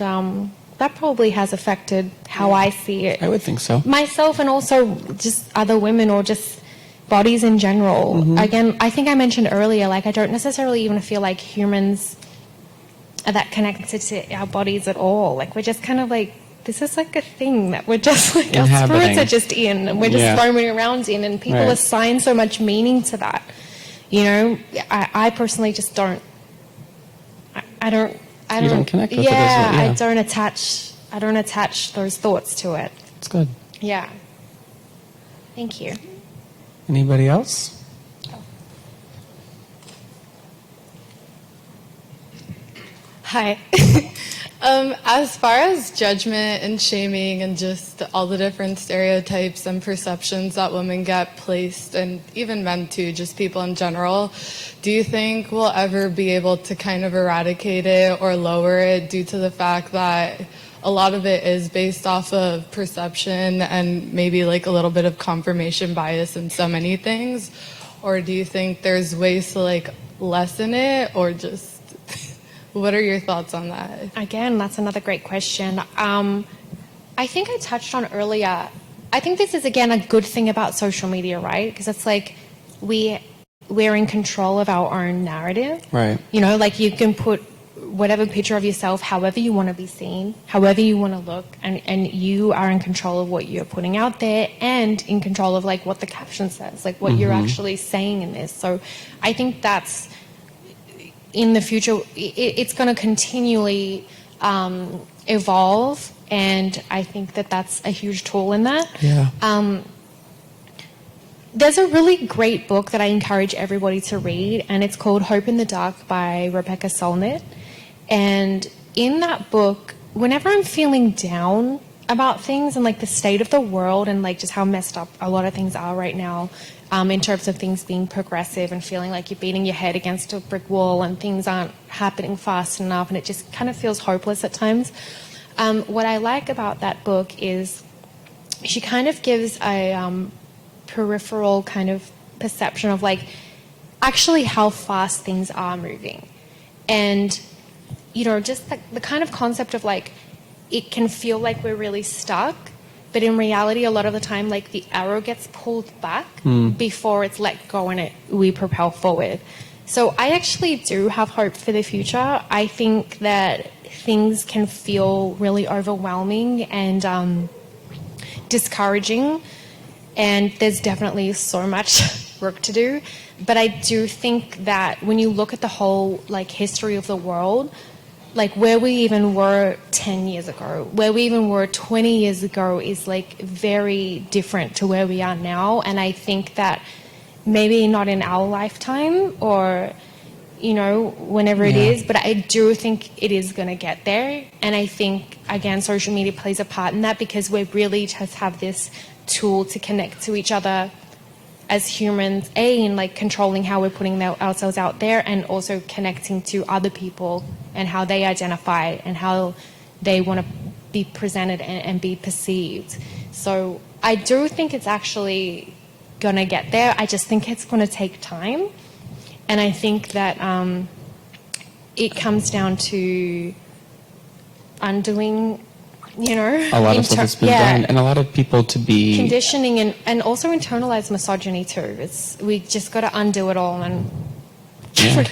that probably has affected how I see it. I would think so. Myself, and also just other women, or just bodies in general. Mm-hmm. Again, I think I mentioned earlier, like, I don't necessarily even feel like humans are that connected to our bodies at all. Like, we're just kind of like, this is like a thing that we're just like, our spirits are just in, and we're just roaming around in, and people assign so much meaning to that. I personally just don't. I don't connect with it. I don't attach those thoughts to it. It's good. Yeah. Thank you. Anybody else? Hi. As far as judgment and shaming and just all the different stereotypes and perceptions that women get placed, and even men too, just people in general, do you think we'll ever be able to kind of eradicate it or lower it due to the fact that a lot of it is based off of perception and maybe like a little bit of confirmation bias in so many things? Or do you think there's ways to like lessen it, or just what are your thoughts on that? Again, that's another great question. I think I touched on earlier, I think this is, again, a good thing about social media, right? Because it's like we're in control of our own narrative. Right. Like, you can put whatever picture of yourself however you want to be seen, however you want to look, and you are in control of what you're putting out there, and in control of like what the caption says, like what you're actually saying in this. So I think that's, in the future, it's going to continually evolve, and I think that that's a huge tool in that. Yeah. There's a really great book that I encourage everybody to read, and it's called Hope in the Dark by Rebecca Solnit. And in that book, whenever I'm feeling down about things and like the state of the world and like just how messed up a lot of things are right now, in terms of things being progressive and feeling like you're beating your head against a brick wall and things aren't happening fast enough, and it just kind of feels hopeless at times. What I like about that book is she kind of gives a peripheral kind of perception of like actually how fast things are moving. And, you know, just the kind of concept of like, it can feel like we're really stuck, but in reality, a lot of the time, like the arrow gets pulled back before it's let go and we propel forward. So I actually do have hope for the future. I think that things can feel really overwhelming and discouraging, and there's definitely so much work to do. But I do think that when you look at the whole like history of the world, like where we even were 10 years ago, where we even were 20 years ago is like very different to where we are now. And I think that maybe not in our lifetime or, you know, whenever it is, but I do think it is going to get there. And I think, again, social media plays a part in that because we really just have this tool to connect to each other as humans, in like controlling how we're putting ourselves out there, and also connecting to other people and how they identify and how they want to be presented and be perceived. So I do think it's actually going to get there. I just think it's going to take time. And I think that it comes down to undoing, you know, a lot of stuff that's been done, and a lot of people to be conditioning and also internalized misogyny too. We just got to undo it all and and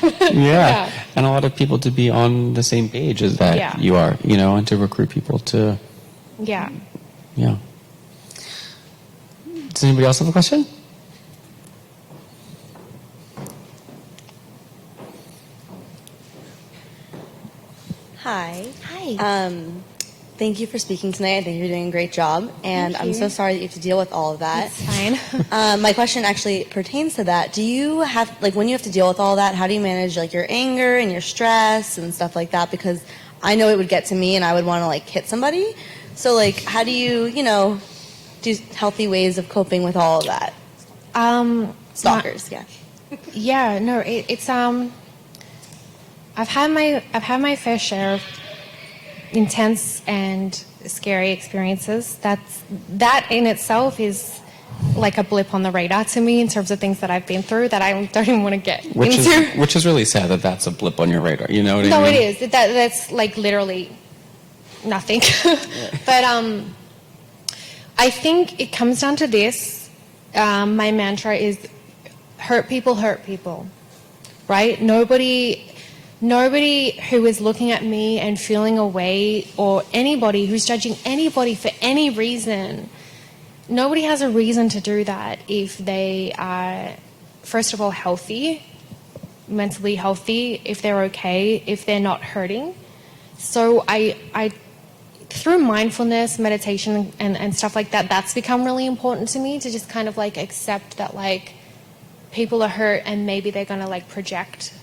a lot of people to be on the same page as that you are, you know, and to recruit people to Does anybody else have a question? Hi. Thank you for speaking tonight. I think you're doing a great job, and I'm so sorry that you have to deal with all of that. It's fine. My question actually pertains to that. Do you have, like, when you have to deal with all that, how do you manage, like, your anger and your stress and stuff like that? Because I know it would get to me, and I would want to, like, hit somebody. So, like, how do you, you know, do healthy ways of coping with all of that? Stalkers, Yeah, no, it's I've had my fair share of intense and scary experiences. That in itself is like a blip on the radar to me in terms of things that I've been through that I don't even want to get into. Which is really sad that that's a blip on your radar. You know what I mean? No, it is. That's like literally nothing. But I think it comes down to this. My mantra is hurt people, right? Nobody who is looking at me and feeling a way, or anybody who's judging anybody for any reason, nobody has a reason to do that if they are, first of all, healthy, mentally healthy, if they're okay, if they're not hurting. So I through mindfulness, meditation, and stuff like that, that's become really important to me, to just kind of like accept that like people are hurt and maybe they're going to like project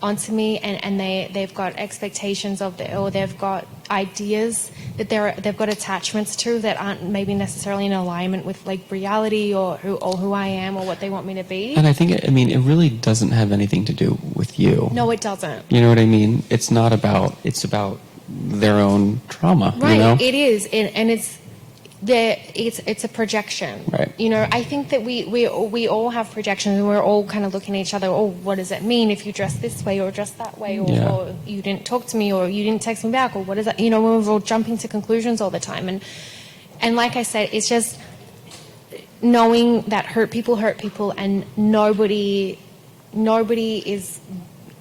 onto me, and they've got expectations of or they've got ideas that they've got attachments to that aren't maybe necessarily in alignment with like reality or who I am or what they want me to be. And I think it really doesn't have anything to do with you. No, it doesn't. You know what I mean? It's about their own trauma. Right. You know? It is, and it's a projection. Right. You know, I think that we all have projections, and we're all kind of looking at each other. Oh, what does it mean if you dress this way or dress that way, or you didn't talk to me, or you didn't text me back, or what is that? You know, we're all jumping to conclusions all the time, and like I said, it's just knowing that hurt people, and nobody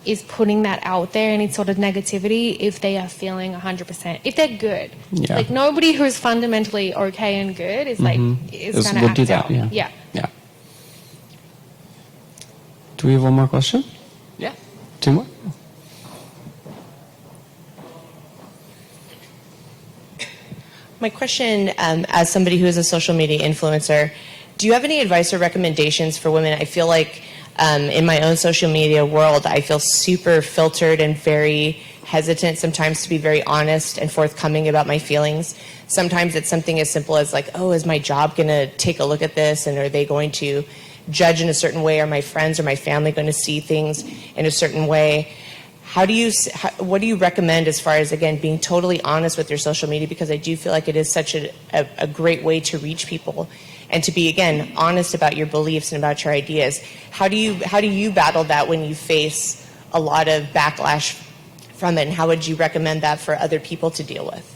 is putting that out there, any sort of negativity, if they are feeling 100%. If they're good. Yeah. Like, nobody who's fundamentally okay and good is like, is going to act do that, out. Yeah. Do we have one more question? Yeah. Two more? My question, as somebody who is a social media influencer, do you have any advice or recommendations for women? I feel like in my own social media world, I feel super filtered and very hesitant sometimes to be very honest and forthcoming about my feelings. Sometimes it's something as simple as like, oh, is my job going to take a look at this, and are they going to judge in a certain way? Are my friends or my family going to see things in a certain way? what do you recommend as far as, again, being totally honest with your social media? Because I do feel like it is such a great way to reach people and to be, again, honest about your beliefs and about your ideas. How do you battle that when you face a lot of backlash from it, and how would you recommend that for other people to deal with?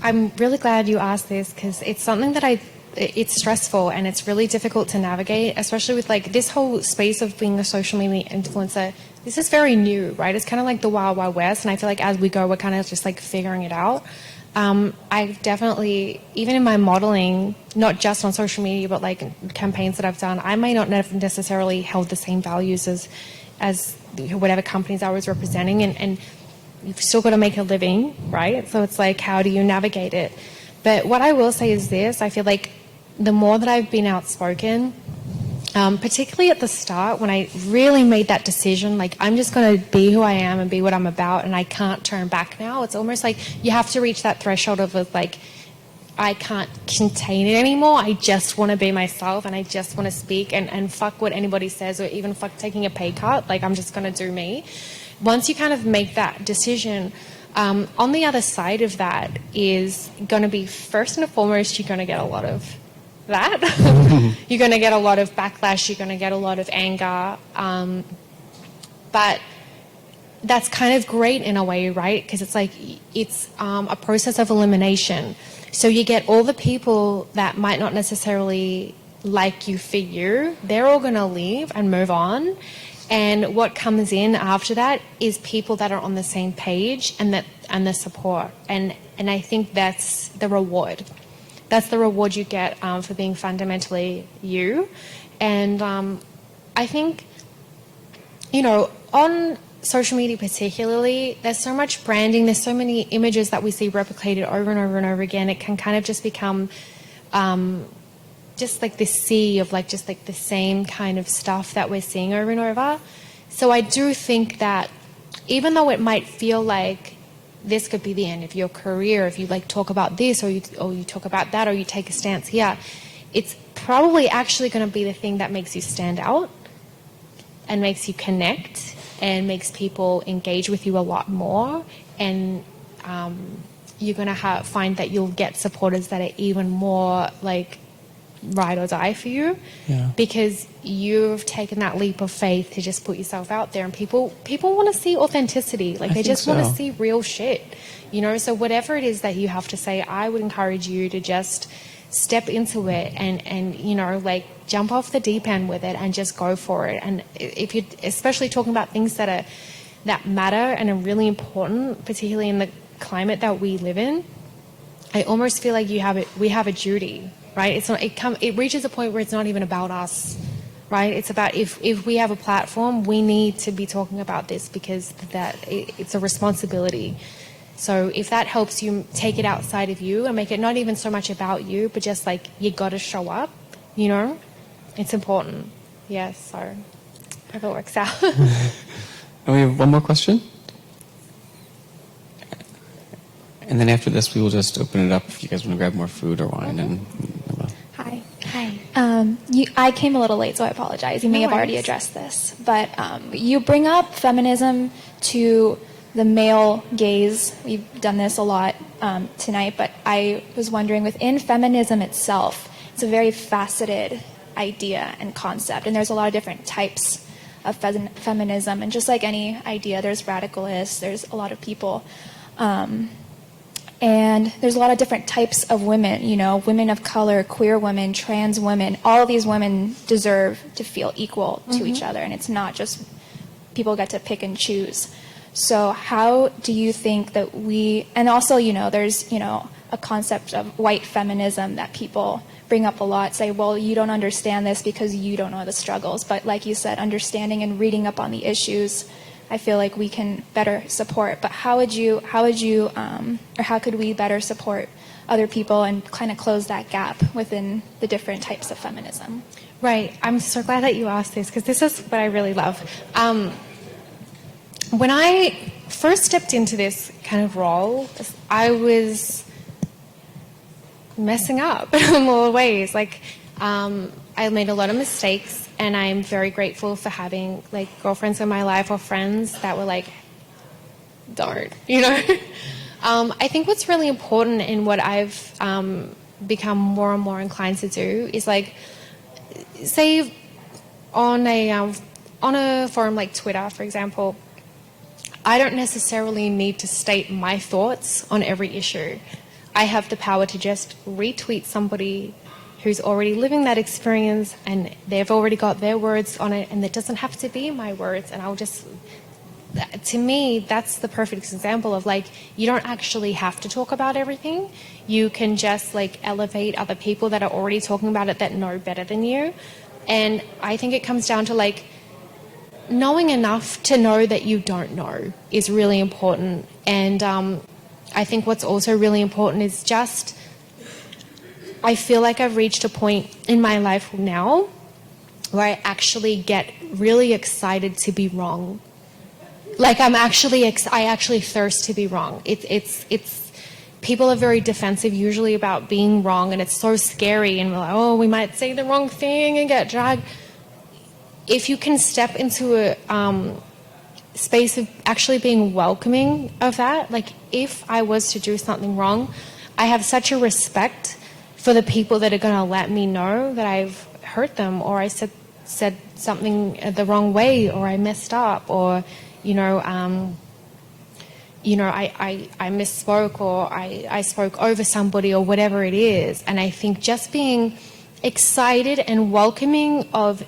I'm really glad you asked this, because it's something that it's stressful and it's really difficult to navigate, especially with like this whole space of being a social media influencer. This is very new, right? It's kind of like the wild, wild west, and I feel like as we go, we're kind of just like figuring it out. I've definitely, even in my modeling, not just on social media, but like campaigns that I've done, I may not have necessarily held the same values as whatever companies I was representing, and you've still got to make a living, right? So it's like, how do you navigate it? But what I will say is this: I feel like the more that I've been outspoken, particularly at the start when I really made that decision, like I'm just going to be who I am and be what I'm about, and I can't turn back now. It's almost like you have to reach that threshold of like, I can't contain it anymore. I just want to be myself, and I just want to speak, and fuck what anybody says, or even fuck taking a pay cut. Like, I'm just going to do me. Once you kind of make that decision, on the other side of that is going to be, first and foremost, you're going to get a lot of that. You're going to get a lot of backlash. You're going to get a lot of anger. But that's kind of great in a way, right? Because it's like, it's a process of elimination. So you get all the people that might not necessarily like you for you, they're all going to leave and move on. And what comes in after that is people that are on the same page and the support. And I think that's the reward. That's the reward you get for being fundamentally you. And I think, you know, on social media particularly, there's so much branding, there's so many images that we see replicated over and over and over again. It can kind of just become just like this sea of like just like the same kind of stuff that we're seeing over and over. So I do think that even though it might feel like this could be the end of your career if you like talk about this, or you talk about that, or you take a stance here, it's probably actually going to be the thing that makes you stand out and makes you connect and makes people engage with you a lot more. And you're going to find that you'll get supporters that are even more like ride or die for you, because you've taken that leap of faith to just put yourself out there, and people want to see authenticity. Like, they just want to see real shit, you know. So whatever it is that you have to say, I would encourage you to just step into it and you know, like, jump off the deep end with it and just go for it. And if you're especially talking about things that matter and are really important, particularly in the climate that we live in, I almost feel like we have a duty. Right? It's not. It reaches a point where it's not even about us, right? It's about if we have a platform, we need to be talking about this, because it's a responsibility. So if that helps you take it outside of you and make it not even so much about you, but just like, you got to show up, you know, it's important. Yes. So I hope it works out. And we have one more question. And then after this, we will just open it up if you guys want to grab more food or wine. And Hi. I came a little late, so I apologize. You may have already addressed this, but you bring up feminism to the male gaze. We've done this a lot tonight, but I was wondering, within feminism itself, it's a very faceted idea and concept, and there's a lot of different types of feminism. And just like any idea, there's radicalists, there's a lot of people. And there's a lot of different types of women, you know, women of color, queer women, trans women. All of these women deserve to feel equal to each other, and it's not just people get to pick and choose. So how do you think that and also, you know, there's, you know, a concept of white feminism that people bring up a lot, say, well, you don't understand this because you don't know the struggles. But like you said, understanding and reading up on the issues, I feel like we can better support. But how could we better support other people and kind of close that gap within the different types of feminism? Right. I'm so glad that you asked this, because this is what I really love. When I first stepped into this kind of role, I was messing up in a lot of ways. Like, I made a lot of mistakes, and I'm very grateful for having like girlfriends in my life or friends that were like, don't, I think what's really important in what I've become more and more inclined to do is like, say on a forum like Twitter, for example, I don't necessarily need to state my thoughts on every issue. I have the power to just retweet somebody who's already living that experience and they've already got their words on it, and it doesn't have to be my words, and I'll just, to me, that's the perfect example of like, you don't actually have to talk about everything. You can just like elevate other people that are already talking about it that know better than you. And I think it comes down to like knowing enough to know that you don't know is really important. And I think what's also really important is just, I feel like I've reached a point in my life now where I actually get really excited to be wrong. Like I actually thirst to be wrong. It's people are very defensive usually about being wrong, and it's so scary, and we're like, oh, we might say the wrong thing and get dragged. If you can step into a space of actually being welcoming of that, like if I was to do something wrong, I have such a respect for the people that are going to let me know that I've hurt them, or I said something the wrong way, or I messed up, or I misspoke, or I spoke over somebody, or whatever it is. And I think just being excited and welcoming of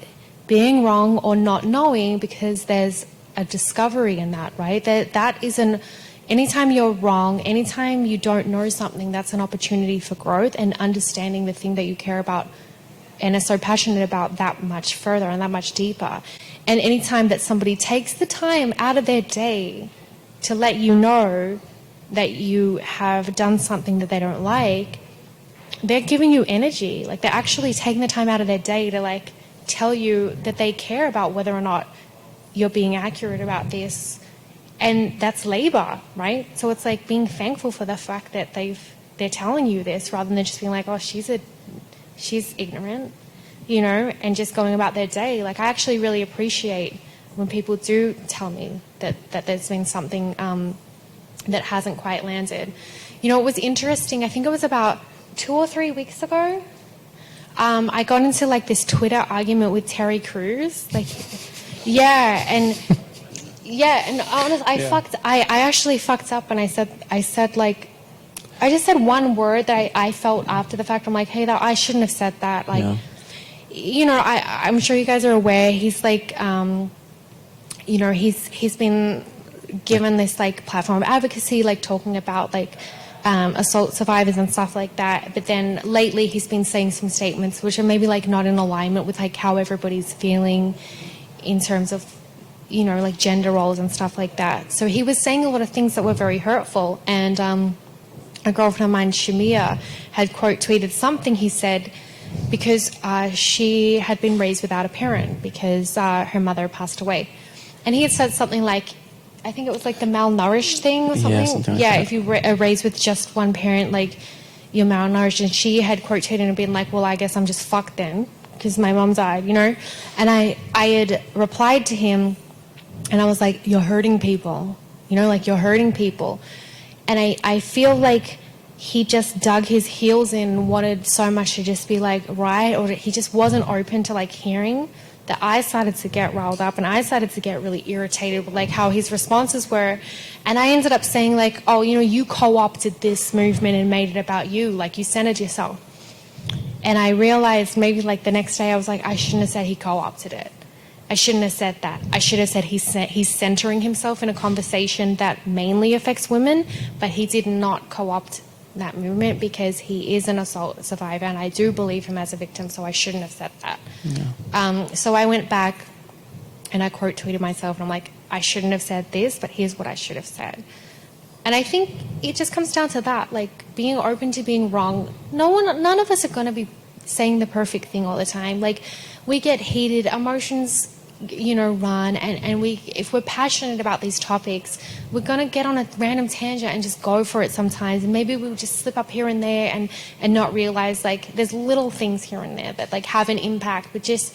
being wrong or not knowing, because there's a discovery in that, right? That isn't, anytime you're wrong, anytime you don't know something, that's an opportunity for growth and understanding the thing that you care about and are so passionate about that much further and that much deeper. And anytime that somebody takes the time out of their day to let you know that you have done something that they don't like, they're giving you energy. Like they're actually taking the time out of their day to like tell you that they care about whether or not you're being accurate about this. And that's labor, right? So it's like being thankful for the fact that they're telling you this, rather than just being like, oh, she's ignorant, and just going about their day. Like I actually really appreciate when people do tell me that there's been something that hasn't quite landed. It was interesting. I think it was about 2 or 3 weeks ago. I got into like this Twitter argument with Terry Crews. I actually fucked up, and I said like, I just said one word that I felt after the fact. I'm like, hey, I shouldn't have said that. Like, I'm sure you guys are aware. He's like, he's been given this like platform of advocacy, like talking about like assault survivors and stuff like that. But then lately he's been saying some statements which are maybe like not in alignment with like how everybody's feeling in terms of, like gender roles and stuff like that. So he was saying a lot of things that were very hurtful. And a girlfriend of mine, Shamia, had quote tweeted something he said, because she had been raised without a parent because her mother passed away. And he had said something like, I think it was like the malnourished thing or something. Yeah, something like that. If you are raised with just one parent, like you're malnourished. And she had quote tweeted and been like, well, I guess I'm just fucked then because my mom died, And I had replied to him and I was like, you're hurting people, like you're hurting people. And I feel like he just dug his heels in and wanted so much to just be like, right, or he just wasn't open to like hearing that. I started to get riled up and I started to get really irritated with like how his responses were. And I ended up saying like, oh, you co-opted this movement and made it about you, like you centered yourself. And I realized maybe like the next day I was like, I shouldn't have said he co-opted it. I shouldn't have said that. I should have said he's centering himself in a conversation that mainly affects women, but he did not co-opt that movement because he is an assault survivor, and I do believe him as a victim, so I shouldn't have said that. Yeah. So I went back and I quote tweeted myself, and I'm like, I shouldn't have said this, but here's what I should have said. And I think it just comes down to that, like being open to being wrong. None of us are going to be saying the perfect thing all the time. Like we get heated, emotions run, and if we're passionate about these topics, we're going to get on a random tangent and just go for it sometimes, and maybe we'll just slip up here and there and not realize like there's little things here and there that like have an impact. But just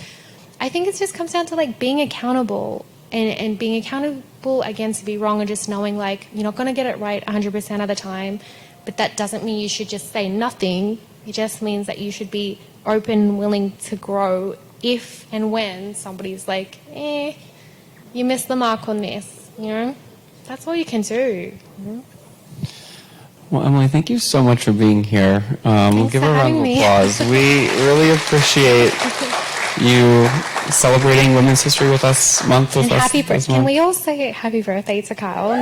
I think it just comes down to like being accountable and being accountable against to be wrong, and just knowing like you're not going to get it right 100% of the time, but that doesn't mean you should just say nothing. It just means that you should be open, willing to grow if and when somebody's like, you missed the mark on this, you know? That's all you can do. Well, Emily, thank you so much for being here. We'll give for a round of having me. applause. We really appreciate you celebrating Women's History with us month with And us. happy this birthday. Can month. we all say happy birthday to Kyle?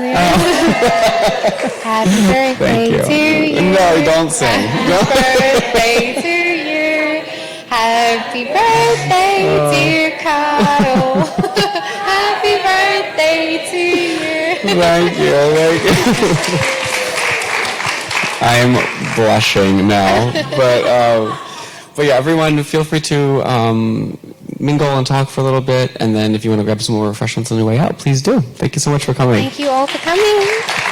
Happy birthday Thank you. to you. No, don't sing. Happy birthday to you. Happy birthday, dear Kyle. Happy birthday to you. Thank you. I am blushing now, but yeah, everyone, feel free to mingle and talk for a little bit, and then if you want to grab some more refreshments on your way out, please do. Thank you so much for coming. Thank you all for coming.